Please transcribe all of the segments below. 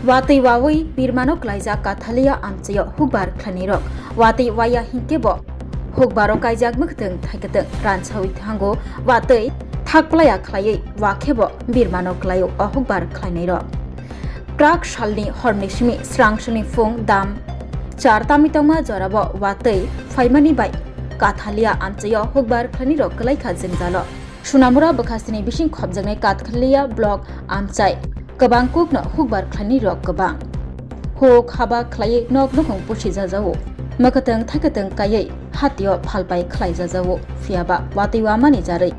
Watwi wawi birmano Khaijak Kathalia amchayo hukbar khlanirok Watwi waya hinkebo hukbaro Khaijak mukhteng thaikateng ranchawi thango watwi thakplaya khlaiye wakhebo birmano klayo hukbar khlainairok Prak shalni horni simi Swrangchati fung dam 4 tamitongma jorabo watwi faimani bai Kathalia amchayo hukbar khlanirok klaikha jingjalo Sunamura bakhasini bising khobjangnai Kathalia block amchai Kabang kukna hukbar khlanirok kabang huk haba khlai nok nokong pusi jajawo makatang thakatang kayai hatio phalpai khlai jajawo fiaba Watwi wamani jarai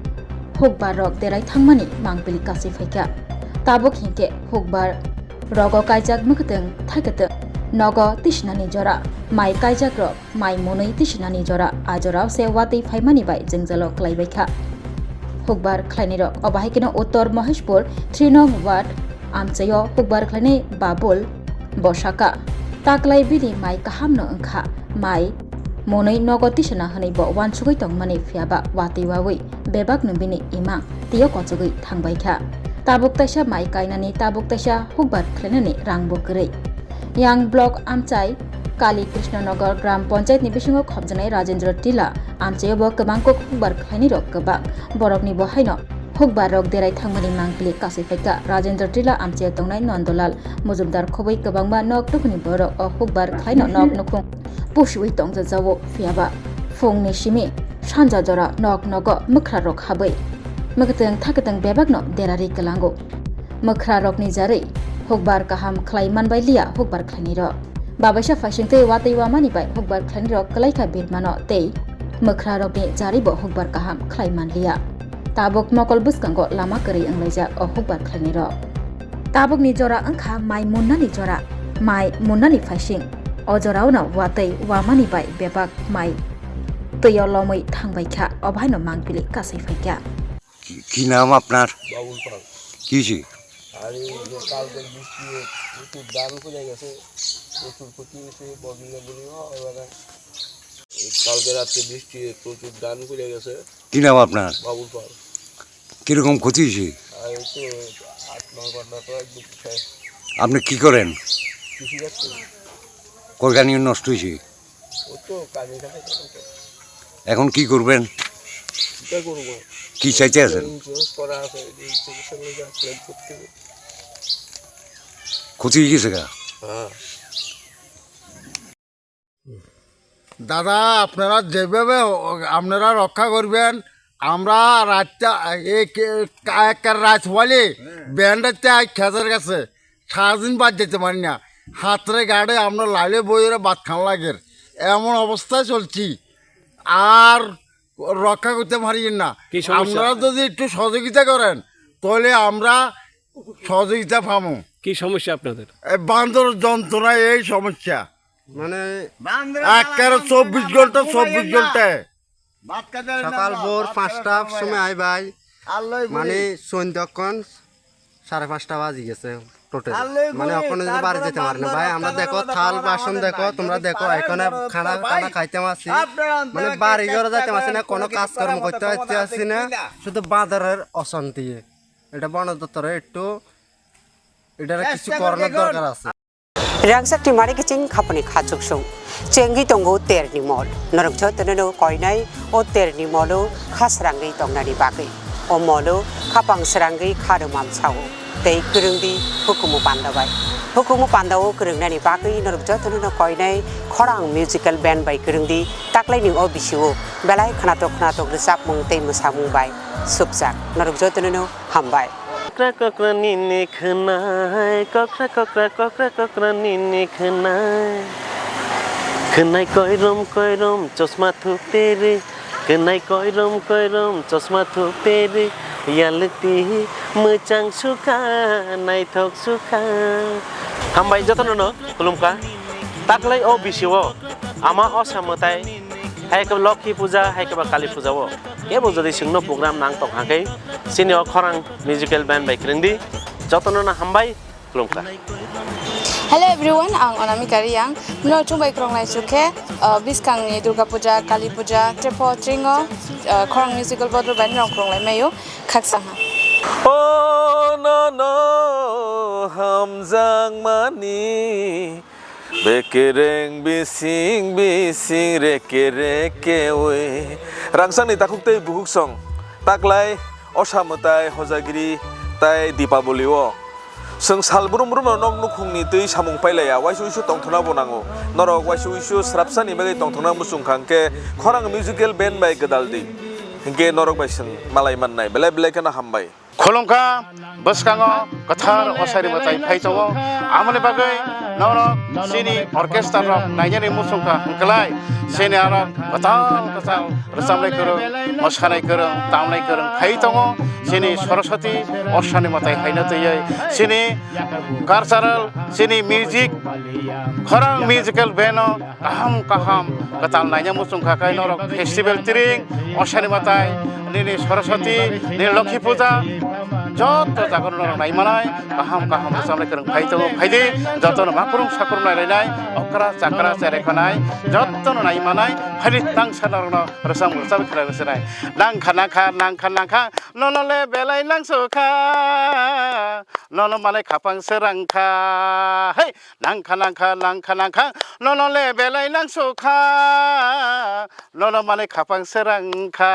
hukbar rok derai thangmani mangpili kasi phaika tabok hinke hukbar rogo Khaijak makatang thakatang nogo tishnani jora mai Khaijak rok mai monai tishnani jora ajorao se Watwi phaimani bai jingjalo klaibaikha hukbar khlainirok obahikino uttor Maheshpur 3 nong ward amchayo hukbar khlainai babul boshaka taklai bidi mai kahamno angkha mai monai nogotisana hanai bo wansugai tongmani fiaba Watwi wawi bebak numbini imang tiyo kochugui thangbaikha tabuk taisa mai kainani tabuk taisa hukbar khlainani rangbo gurei yang block amchai Kali Krishnagar Gram Panchayat ni bisingo khobjanai Rajendra Tila amchayo bo kabangko hukbar khlainirok kabang borokni bo haino hukbar rok derai thangmani mangpili kasi phaika Rajendra Tila amchayo tongnai Nandolal Mujumdar khoboi kabangma nok tukuni borok hukbar khlaino nok nukung pushui tongja jawo fiaba phongni simi sanja jora nok nogo Mwkhwrarog habai makatang thakatang bebakno derari kalango Mwkhwrarog ni jarai hukbar kaham khlai manbai liya hukbar khlainiro Babaisha fashion Watwi wamani bai hukbar khlainirok klaikha birmano tei Mwkhwrarog ni jarai bo hukbar kaham khlai manliya tabok mokol buskango lama kari anglaijak hukbar khlainirok tabok ni jora angkha mai munnani jora mai munnani fashion ojorao Watwi wamani bai bebak mai তৈয় লমই থাংবাইখা অভাইন মাংপিলি কাছাই ফাইকা কি নাম আপনার বাবুল পাল কিছি আর এই যে কালকে বৃষ্টি প্রচুর দান করে গেছে প্রচুর ক্ষতি হয়েছে বগিলে বলিও এবারে কালকে রাতে বৃষ্টি প্রচুর দান করে গেছে কি নাম আপনার বাবুল পাল কিরকম ক্ষতি হয়েছে আর এই তো 8-9 ঘন্টা তো একদম শেষ আপনি কি করেন কৃষিকাজ করি কয়খানি নষ্ট হয়েছে ও তো কাজে কাজে এখন কি করবেন এটা করবো কি চাইতে আছেন ইন্স্যুরেন্স করা আছে এই চিকিৎসার জন্য ক্লেম করতে হবে ক্ষতি হয়ে গেছে গা হ্যাঁ দাদা আপনারা যেভাবে আপনারা রক্ষা করবেন আমরা রাতটা একের রাত বলে ব্যান্ডারতে খেতের কাছে সারাদিন বাদ যেতে পারি না হাতরে গাড়ে আমরা লাইলে বইয়ের বাদ খান লাগের এমন অবস্থায় চলছি আর রক্ষা করতে পারি না আপনারা যদি একটু সহযোগিতা করেন তাহলে আমরা সহযোগিতা পাবো কি সমস্যা আপনাদের বান্দর যন্ত্রণা এই সমস্যা মানে একেবারে 24 ঘন্টা সকাল ভোর 5টার সময় আই ভাই মানে সন্ধ্যাক্ষণ 5:30 বাজে গেছে টোটাল মানে ওখানে যদি বাড়ি যেতে পারে না ভাই আমরা দেখো থাল বাসন দেখো তোমরা দেখো এখানে খানা খাইতে আসি মানে বাড়ি ঘরে যাইতে আসি না কোনো কাজকর্ম করতে আসি না শুধু বাজারের অশান্তি এটা বন দপ্তরে একটু এটার কিছু করার দরকার আছে Swrangchati mari kicing khapani khachuk sung chengi tongo terni mol norokjo tenono koinai o terni molo khasrangi tongnani bagai o molo khapang srangi kharumam chawo tei kurungdi hukumu pandawo kurungnani bagai norokjo tenono koinai khorang musical band bai kurungdi taklai ning o bisiwo belai khanatok resap mung tei musamung bai subjak norokjo tenono hambai Kokra nini khnai kokra nini khnai koirom chosma thupere khnai koirom chosma thupere yalti muchang sukha nai thok sukha hambai jotono kulumka taklai o bisiwo ama osamotai haikab Lokhi puja haikab Kali puja wo ebo jodi singno program nang tok hakai senior khorang musical band by Krindi jotono na hambai kulumka Hello everyone, ang Onami Kariyang. Mula chumbai krong lai sukhe biskang ni Durga Puja, Kali Puja, Trepo Tringo, Khorang musical bottle band rong krong lai mayo khaksang ha. Oh no no hamjang mani bekereng bising bising reke reke we rangsang ni takuk tei buhuk song taklai osamutai hojagiri tai dipaboli o जों सालब्रुम ब्रुम नक नुखुंनि दै सामुं पाइलाया वाइसु issue तंथना बनांगो नरक वाइसु issue स्रापसानि बागै तंथना मुसुंखांके खरां musical band bye गदालदि हिंके नरक bison मालाय माननाय बेले बेले केना हामबाय खुलुमखा बसकाङो गोथार असारि मताय फाइथावो आमने बागै नरक सिनि अर्केस्ट्रा रक नायजानि मुसुंखा हंकलाय सेने आरक गोथार गोथार रोजाबनाय गोरों मोसानाय गोरों दामनाय गोरों फाइथावो सिनि सरस्वती असानि मताय हायनो दैयै सिनि कालचारेल सिनि मिउजिक खरां मिउजिकेल बेनो काहाम काहाम गोथार नायजा मुसुंखा काय नरक फेस्टिभेल तिरिं असानि मताय निनि सरस्वती नि लक्ष्मी पूजा जत जागरण नायमानाय काहाम काहाम रोजाबनाय गोरों फाइथावो फाइदि जतन माखुरुम साखुरुम नायलायनाय अक्रा जाक्रा जेरेखनाय जतन नायमानाय फाइदि तांसानारन रोजाब रोजाब खेलायनाय नांखा नांखा नांखा नांखा ननले बेलाय नांसुखा नन मालाय खापां सोरांखा हे नांखा नांखा नांखा नांखा ननले बेलाय नांसुखा नन मालाय खापां सोरांखा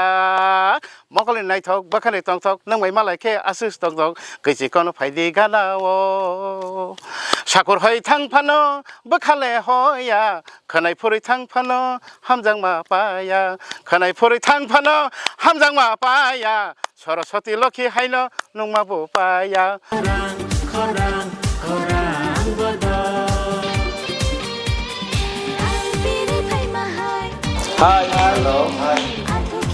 मकलि नायथक बखानि तंथक नंबाय मालायखे आसुस तंथक गैजिखौनो फायदि गानावो साखर हय थांफानो बखाले हया खोनाय फुरै थांफानो हामजां मापाया खोनाय फुरै थांफानो हामजां मापाया सरस्वती लखि हायनो नंमाबो पाया Hi, hello.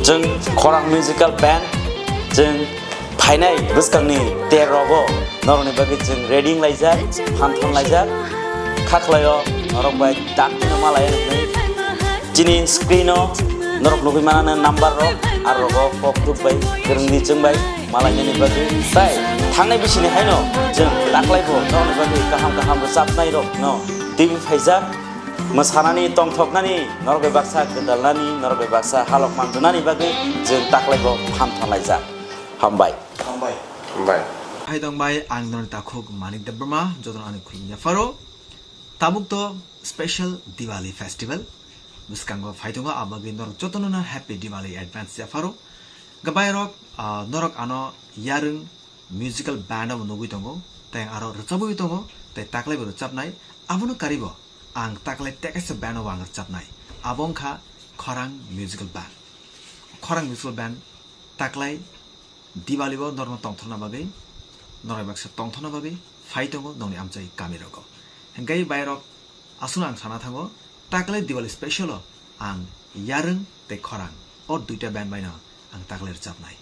जों खरां मिउजिकेल बेन्ड जों फाइनाय बोसकांनि देररावबो नरकनि बागै जों रेडिं लायजाक फानफन लायजाक खाख्लायो नरक बाय दाखिनो मालाय दिनै स्क्रिनो नरक नुगै मानानो नाम्बार रक आरो रक पप दुबाय गोरोंनि जोंबाय मालायनि बागै ताय थांनाय बिसिनि हायनो जों दाख्लायबो नरकनि बागै गाहाम गाहाम रोजाबनाय रक न टिभि फायजाक मोसानानै तंथकनानै नरक बाक्सा गोदालनानै नरक बाक्सा हालक मानदुनानै बागै जों दाख्लायबो फानफानलायजाक हामबाय हामबाय हायदंबाय आं नर दाखुक मानिक देब्रमा जदन आनि खुलुमया फारो ताबुक तो स्पेशल दिवाली फेस्टिवल बुसकांगो फाइदंगा आबागै नरक जतनना हैप्पी दिवाली एडवांस या फारो गबाय रक नरक आनो यारुं म्यूजिकल बैंड अब नुगुइ दंगो ताय आरो रचाबुइ दंगो ताय ताक्लायबो रचाबनाय आबुनो कारिबो आं ताक्लाय टेकेसे बैंड अब आं रचाबनाय आबंखा खरां म्यूजिकल बैंड ताक्लाय दिवालीबो नरम तंथना बागै नराय बाक्सा तंथना बागै फाइदंगो नंनि आमचाय कामिरगो हेंगाय बायरक आसुन आं साना थांगो ताक्लाय दिवाली स्पेशल आं यारुं ते खरां और दुइटा बैंड बायना आं ताक्लाय रचाबनाय